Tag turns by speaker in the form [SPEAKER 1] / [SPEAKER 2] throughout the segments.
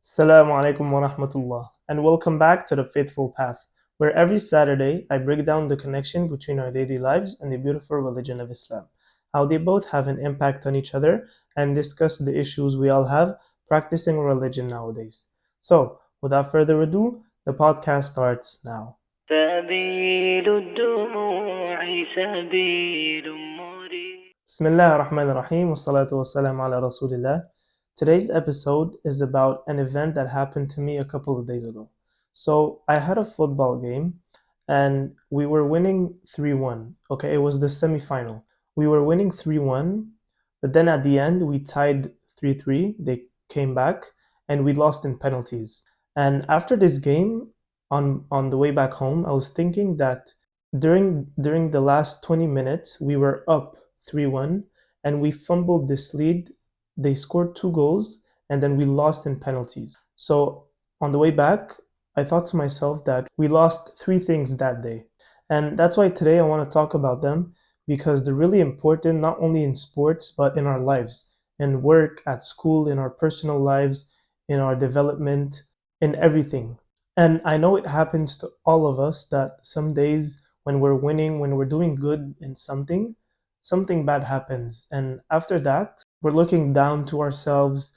[SPEAKER 1] Assalamu alaikum wa rahmatullah, and welcome back to the Faithful Path, where every Saturday I break down the connection between our daily lives and the beautiful religion of Islam, how they both have an impact on each other, and discuss the issues we all have practicing religion nowadays. So, without further ado, the podcast starts now.
[SPEAKER 2] سبيل الدموع سبيل مريح.
[SPEAKER 1] Bismillah ar-Rahman ar-Rahim, wa salatu wa salam ala Rasulillah. Today's episode is about an event that happened to me a couple of days ago. So, I had a football game and we were winning 3-1. Okay, it was the semi-final. We were winning 3-1, but then at the end we tied 3-3. They came back and we lost in penalties. And after this game, on the way back home, I was thinking that during the last 20 minutes, we were up 3-1 and we fumbled this lead. They scored two goals and then we lost in penalties. So on the way back, I thought to myself that we lost three things that day. And that's why today I want to talk about them because they're really important, not only in sports, but in our lives, in work, at school, in our personal lives, in our development, in everything. And I know it happens to all of us that some days when we're winning, when we're doing good in something, something bad happens. And after that, we're looking down to ourselves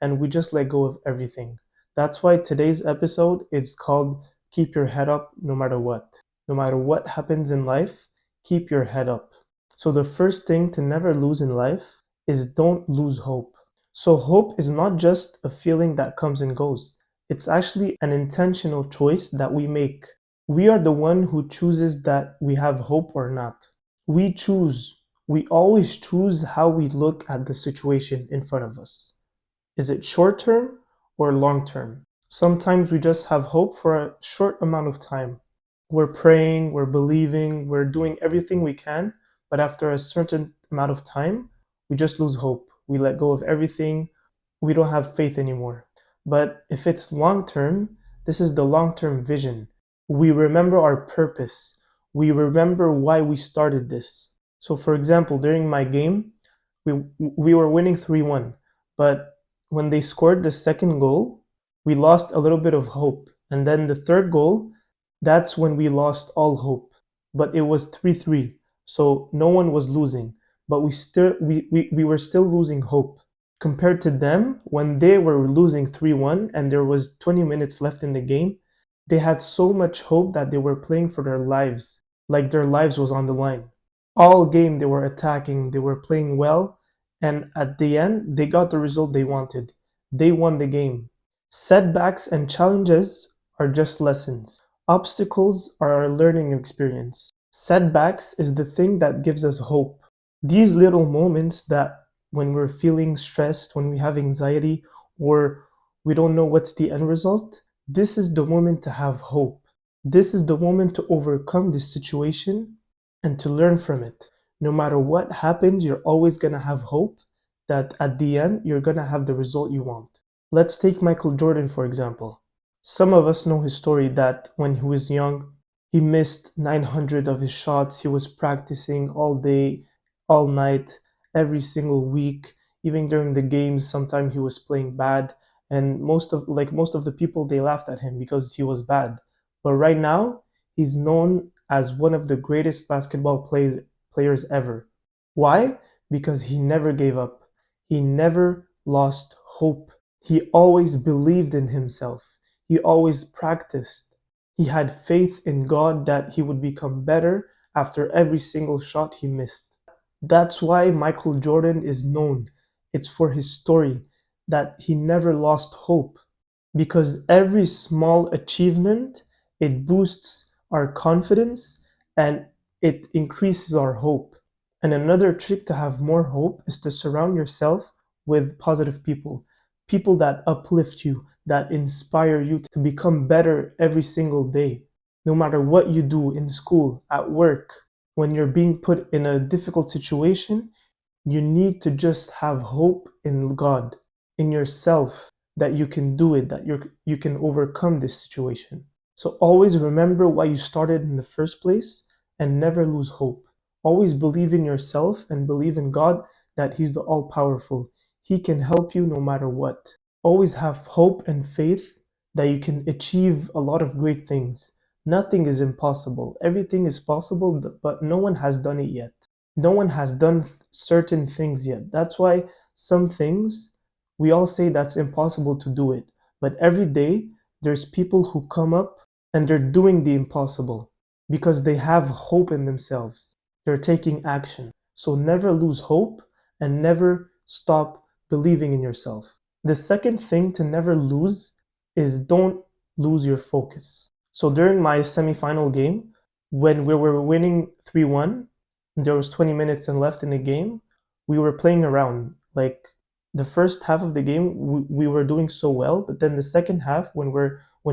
[SPEAKER 1] and we just let go of everything. That's why today's episode is called Keep Your Head Up No Matter What. No matter what happens in life, keep your head up. So, the first thing to never lose in life is don't lose hope. So, hope is not just a feeling that comes and goes, it's actually an intentional choice that we make. We are the one who chooses that we have hope or not. We choose. We always choose how we look at the situation in front of us. Is it short term or long term? Sometimes we just have hope for a short amount of time. We're praying, we're believing, we're doing everything we can, but after a certain amount of time, we just lose hope. We let go of everything. We don't have faith anymore. But if it's long term, this is the long term vision. We remember our purpose. We remember why we started this. So, for example, during my game, we were winning 3-1, but when they scored the second goal, we lost a little bit of hope. And then the third goal, that's when we lost all hope. But it was 3-3, so no one was losing, but we were still losing hope compared to them when they were losing 3-1 and there was 20 minutes left in the game. They had so much hope that they were playing for their lives, like their lives was on the line. All game they were attacking, they were playing well, and at the end they got the result they wanted. They won the game. Setbacks and challenges are just lessons. Obstacles are our learning experience. Setbacks is the thing that gives us hope. These little moments that when we're feeling stressed, when we have anxiety, or we don't know what's the end result, this is the moment to have hope. This is the moment to overcome this situation and to learn from it. No matter what happens, you're always going to have hope that at the end, you're going to have the result you want. Let's take Michael Jordan, for example. Some of us know his story that when he was young, he missed 900 of his shots. He was practicing all day, all night, every single week. Even during the games, sometimes he was playing bad. And most of the people, they laughed at him because he was bad. But right now, he's known as one of the greatest players ever. Why? Because he never gave up. He never lost hope. He always believed in himself. He always practiced. He had faith in God that he would become better after every single shot he missed. That's why Michael Jordan is known. It's for his story that he never lost hope. Because every small achievement, it boosts our confidence and it increases our hope. And another trick to have more hope is to surround yourself with positive people, people that uplift you, that inspire you to become better every single day. No matter what you do in school, at work, when you're being put in a difficult situation, you need to just have hope in God, in yourself, that you can do it, that you can overcome this situation. So always remember why you started in the first place and never lose hope. Always believe in yourself and believe in God that He's the all powerful. He can help you no matter what. Always have hope and faith that you can achieve a lot of great things. Nothing is impossible. Everything is possible, but no one has done it yet. No one has done certain things yet. That's why some things we all say that's impossible to do it. But every day there's people who come up and they're doing the impossible because they have hope in themselves. They're taking action. So never lose hope and never stop believing in yourself. The second thing to never lose is don't lose your focus. So during my semifinal game, when we were winning 3-1, there was 20 minutes left in the game, we were playing around. Like the first half of the game, we were doing so well, but then the second half, when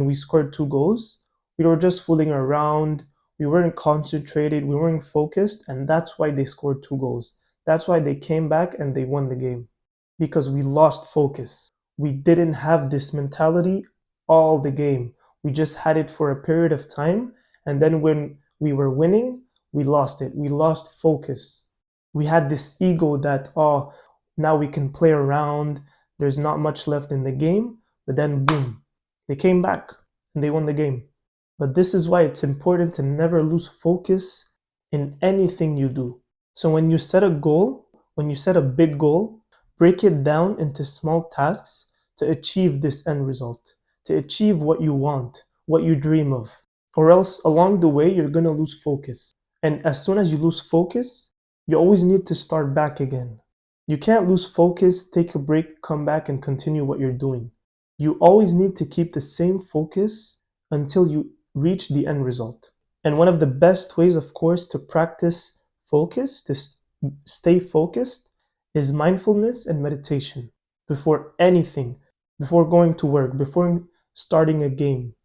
[SPEAKER 1] we scored 2 goals, we were just fooling around. We weren't concentrated, we weren't focused, and that's why they scored 2 goals. That's why they came back and they won the game because we lost focus. We didn't have this mentality all the game. We just had it for a period of time, and then when we were winning, we lost it. We lost focus. We had this ego that, oh, now we can play around, there's not much left in the game, but then boom, they came back and they won the game. But this is why it's important to never lose focus in anything you do. So when you set a goal, when you set a big goal, break it down into small tasks to achieve this end result, to achieve what you want, what you dream of. Or else along the way, you're going to lose focus. And as soon as you lose focus, you always need to start back again. You can't lose focus, take a break, come back and continue what you're doing. You always need to keep the same focus until you reach the end result. And one of the best ways, of course, to practice focus, to stay focused, is mindfulness and meditation. Before anything, before going to work, before starting a game,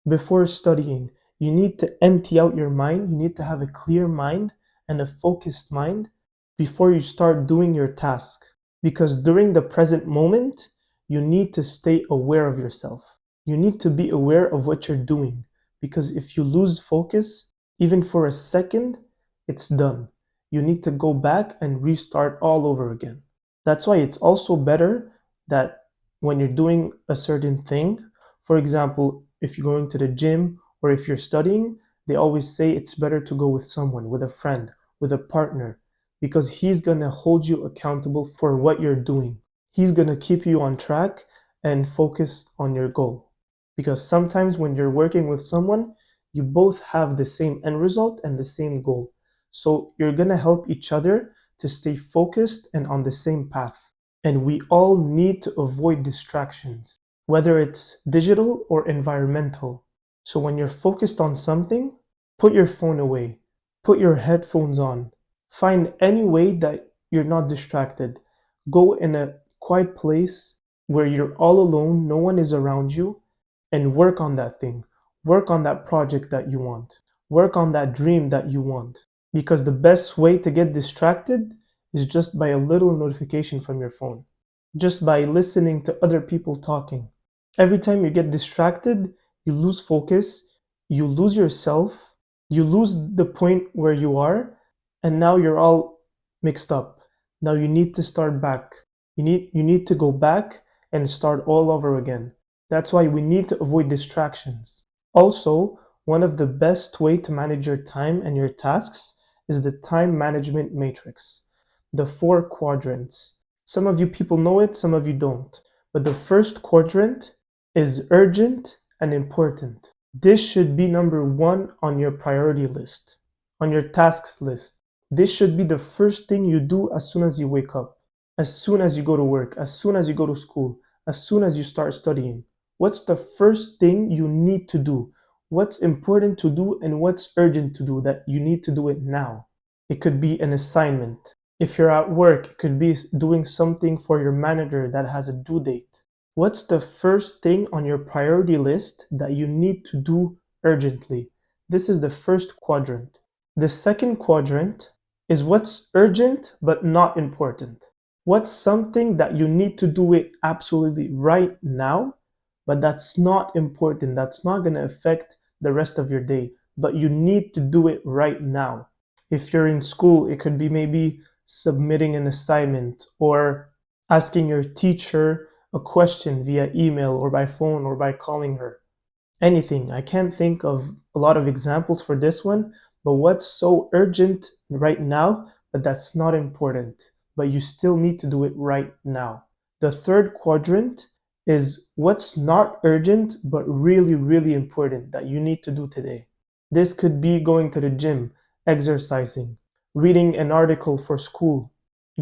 [SPEAKER 1] before studying, you need to empty out your mind. You need to have a clear mind and a focused mind before you start doing your task. Because during the present moment, you need to stay aware of yourself. You need to be aware of what you're doing. Because if you lose focus, even for a second, it's done. You need to go back and restart all over again. That's why it's also better that when you're doing a certain thing, for example, if you're going to the gym or if you're studying, they always say it's better to go with someone, with a friend, with a partner, because he's going to hold you accountable for what you're doing. He's going to keep you on track and focused on your goal. Because sometimes when you're working with someone, you both have the same end result and the same goal. So you're going to help each other to stay focused and on the same path. And we all need to avoid distractions, whether it's digital or environmental. So when you're focused on something, put your phone away, put your headphones on, find any way that you're not distracted. Go in a quiet place where you're all alone, no one is around you, and work on that thing. Work on that project that you want. Work on that dream that you want. Because the best way to get distracted is just by a little notification from your phone. Just by listening to other people talking. Every time you get distracted, you lose focus, you lose yourself, you lose the point where you are, and now you're all mixed up. Now you need to start back. You need to go back and start all over again. That's why we need to avoid distractions. Also, one of the best way to manage your time and your tasks is the time management matrix, the 4 quadrants. Some of you people know it, some of you don't. But the first quadrant is urgent and important. This should be number 1 on your priority list, on your tasks list. This should be the first thing you do as soon as you wake up, as soon as you go to work, as soon as you go to school, as soon as you start studying. What's the first thing you need to do? What's important to do and what's urgent to do that you need to do it now? It could be an assignment. If you're at work, it could be doing something for your manager that has a due date. What's the first thing on your priority list that you need to do urgently? This is the first quadrant. The second quadrant is what's urgent but not important. What's something that you need to do it absolutely right now, but that's not important, that's not going to affect the rest of your day, but you need to do it right now. If you're in school, it could be maybe submitting an assignment or asking your teacher a question via email or by phone or by calling her. Anything. I can't think of a lot of examples for this one, but what's so urgent right now, but that's not important, but you still need to do it right now. The third quadrant is what's not urgent, but really, really important that you need to do today. This could be going to the gym, exercising, reading an article for school,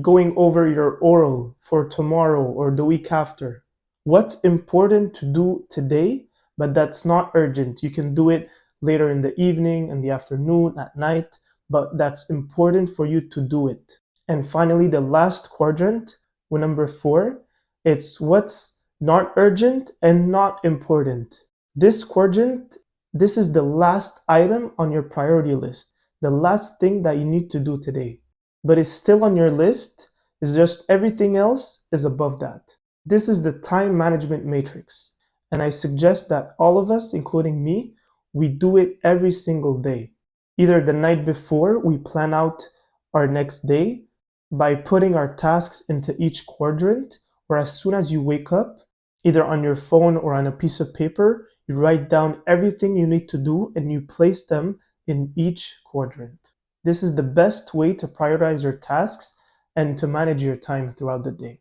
[SPEAKER 1] going over your oral for tomorrow or the week after. What's important to do today, but that's not urgent. You can do it later in the evening, in the afternoon, at night, but that's important for you to do it. And finally, the last quadrant, with number 4, it's what's not urgent and not important. This quadrant, this is the last item on your priority list, the last thing that you need to do today. But it's still on your list, it's just everything else is above that. This is the time management matrix. And I suggest that all of us, including me, we do it every single day. Either the night before, we plan out our next day by putting our tasks into each quadrant, or as soon as you wake up, either on your phone or on a piece of paper, you write down everything you need to do and you place them in each quadrant. This is the best way to prioritize your tasks and to manage your time throughout the day.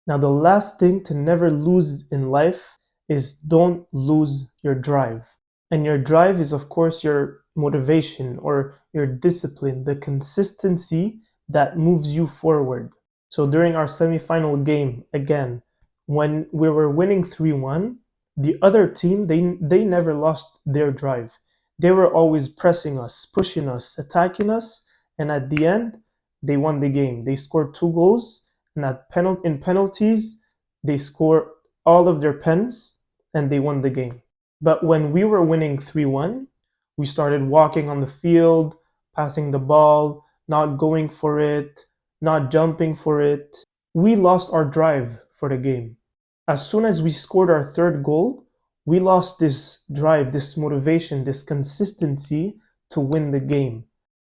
[SPEAKER 1] Now, the last thing to never lose in life is don't lose your drive. And your drive is, of course, your motivation or your discipline, the consistency that moves you forward. So during our semifinal game, again, when we were winning 3-1, the other team, they never lost their drive. They were always pressing us, pushing us, attacking us, and at the end, they won the game. They scored 2 goals, and in penalties, they scored all of their pens, and they won the game. But when we were winning 3-1, we started walking on the field, passing the ball, not going for it, not jumping for it. We lost our drive for the game. As soon as we scored our third goal, we lost this drive, this motivation, this consistency to win the game.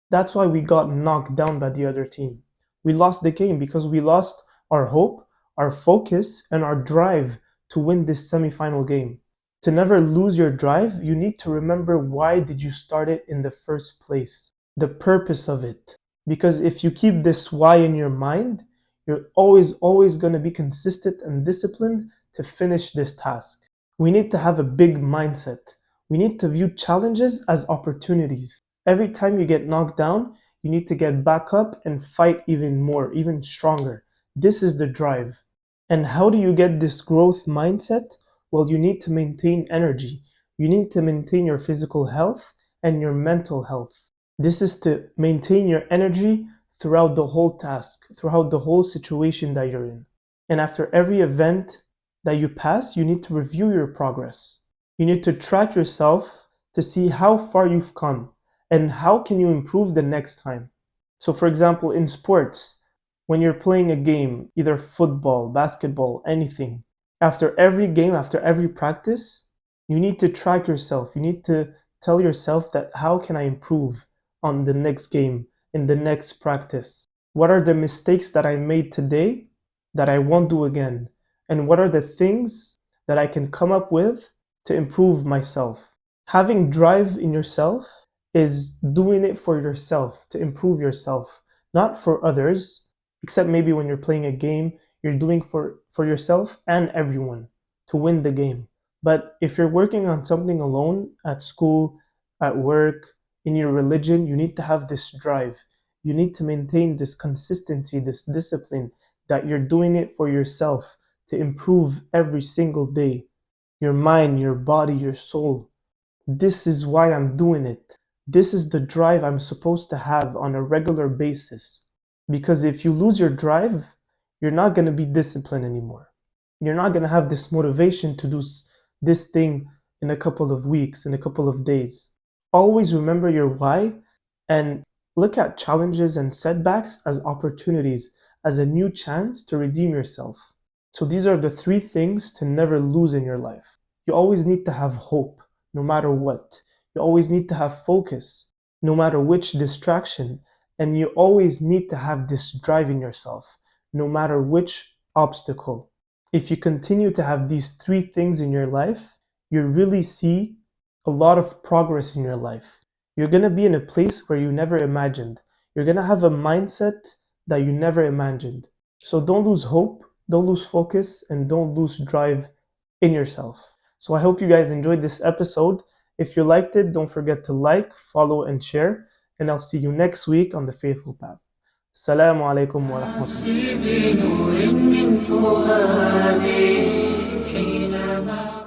[SPEAKER 1] That's why we got knocked down by the other team. We lost the game because we lost our hope, our focus, and our drive to win this semifinal game. To never lose your drive, you need to remember why did you start it in the first place, the purpose of it. Because if you keep this why in your mind, you're always going to be consistent and disciplined to finish this task. We need to have a big mindset. We need to view challenges as opportunities. Every time you get knocked down, you need to get back up and fight even more, even stronger. This is the drive. And how do you get this growth mindset? Well, you need to maintain energy. You need to maintain your physical health and your mental health. This is to maintain your energy throughout the whole task, throughout the whole situation that you're in. And after every event that you pass, you need to review your progress. You need to track yourself to see how far you've come and how can you improve the next time. So for example, in sports, when you're playing a game, either football, basketball, anything, after every game, after every practice, you need to track yourself. You need to tell yourself that how can I improve on the next game, in the next practice? What are the mistakes that I made today that I won't do again? And what are the things that I can come up with to improve myself? Having drive in yourself is doing it for yourself, to improve yourself, not for others, except maybe when you're playing a game, you're doing for yourself and everyone to win the game. But if you're working on something alone at school, at work, in your religion, you need to have this drive. You need to maintain this consistency, this discipline, that you're doing it for yourself to improve every single day. Your mind, your body, your soul. This is why I'm doing it. This is the drive I'm supposed to have on a regular basis. Because if you lose your drive, you're not going to be disciplined anymore. You're not going to have this motivation to do this thing in a couple of weeks, in a couple of days. Always remember your why and look at challenges and setbacks as opportunities, as a new chance to redeem yourself. So these are the 3 things to never lose in your life. You always need to have hope, no matter what. You always need to have focus, no matter which distraction. And you always need to have this drive in yourself, no matter which obstacle. if you continue to have these three things in your life, you really see a lot of progress in your life. You're going to be in a place where you never imagined. You're going to have a mindset that you never imagined. So don't lose hope, don't lose focus, and don't lose drive in yourself. So I hope you guys enjoyed this episode. If you liked it, don't forget to like, follow, and share. And I'll see you next week on The Faithful Path. Assalamu alaikum wa rahmatullah.
[SPEAKER 3] نفسي بنور من فؤادي حينما